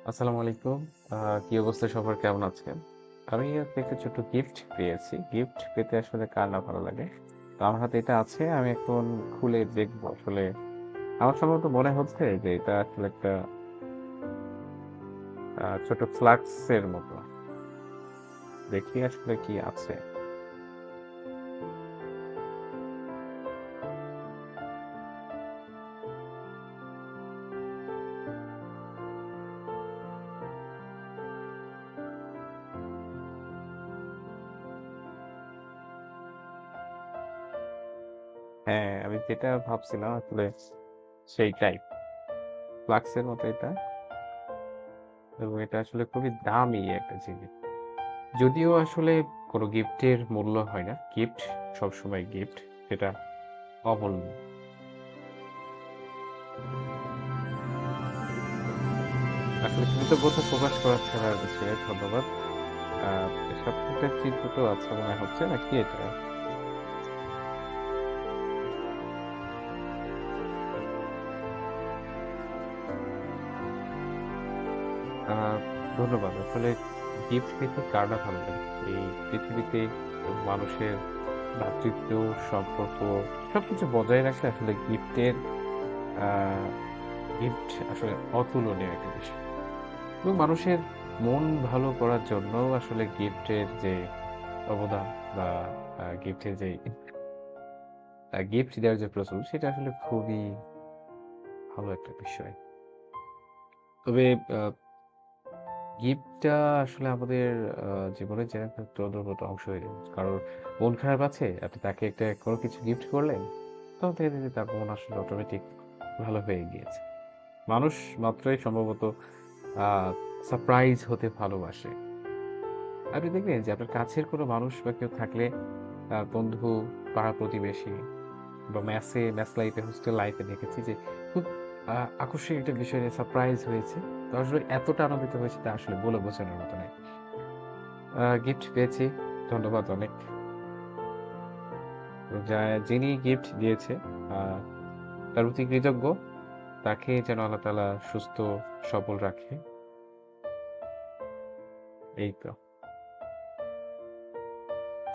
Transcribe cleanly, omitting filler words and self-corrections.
আসসালামু আলাইকুম। কি অবস্থা সবার কেমন আছেন? আমি আজকে একটা ছোট্ট গিফট পেয়েছি। গিফট পেতে আসলে কার না ভালো লাগে? তো আমার হাতে এটা আছে। আমি এখন খুলে দেখবো আসলে আমার সম্ভবত মনে হচ্ছে যে এটা আসলে একটা ছোট ফ্লাক্স এর মতো। দেখি আসলে কি আছে। হ্যাঁ, আমি যেটা ভাবছিলাম আসলে সেইটাই। ফ্লাক্স এর মতো এটা এবং এটা আসলে খুবই দামি একটা জিনিস। যদিও আসলে কোনো গিফটের মূল্য হয় না। গিফট সবসময় গিফট। সেটা অমূল্য। আসলে কৃতজ্ঞতা প্রকাশ করা ছাড়া আর কিছু নেই। ধন্যবাদ। আ এর সাথে একটা চিত্র তো আছে মনে হচ্ছে নাকি এটা? আ ধন্যবাদ। আসলে গিফট পেতে কার না ভালো লাগে? এই পৃথিবীতে মানুষের ভ্রাতৃত্ব, সম্পর্ক সবকিছু বজায় রাখতে আসলে আ গিফট আসলে অতুলনীয় একটা বিষয়। এবং মানুষের মন ভালো করার জন্যও আসলে গিফটের যে অবদান বা গিফটের যে গিফট দেওয়ার যে প্রচলন সেটা আসলে খুবই ভালো একটা বিষয়। তবে আ গিফটটা আসলে আমাদের আ জীবনের যেন একটা অন্তর্গত অংশ হয়ে যায়। কারোর মন খারাপ আছে, আপনি তাকে একটা কোনো কিছু গিফট করলেন, তখন থেকে দেখবেন তার মন আসলে অটোমেটিক ভালো হয়ে গিয়েছে। মানুষ মাত্রই সম্ভবত আ সারপ্রাইজ হতে ভালোবাসে। আপনি দেখবেন যে আপনার কাছের কোনো মানুষ বা কেউ থাকলে বন্ধু, পাড়া-প্রতিবেশী বা মেস লাইফে, হোস্টেল লাইফে দেখেছি যে খুব আ আকস্মিক একটা বিষয় নিয়ে সারপ্রাইজ হয়েছে। তো আসলে এতটা আনন্দিত হয়েছি তা আসলে বলে বোঝানোর মতো নয়। গিফট পেয়েছি। ধন্যবাদ অনেক। তো যিনি গিফট দিয়েছে আ তার প্রতি কৃতজ্ঞ। তাকে যেন আল্লাহ তাআলা সুস্থ সবল রাখে। এই তো।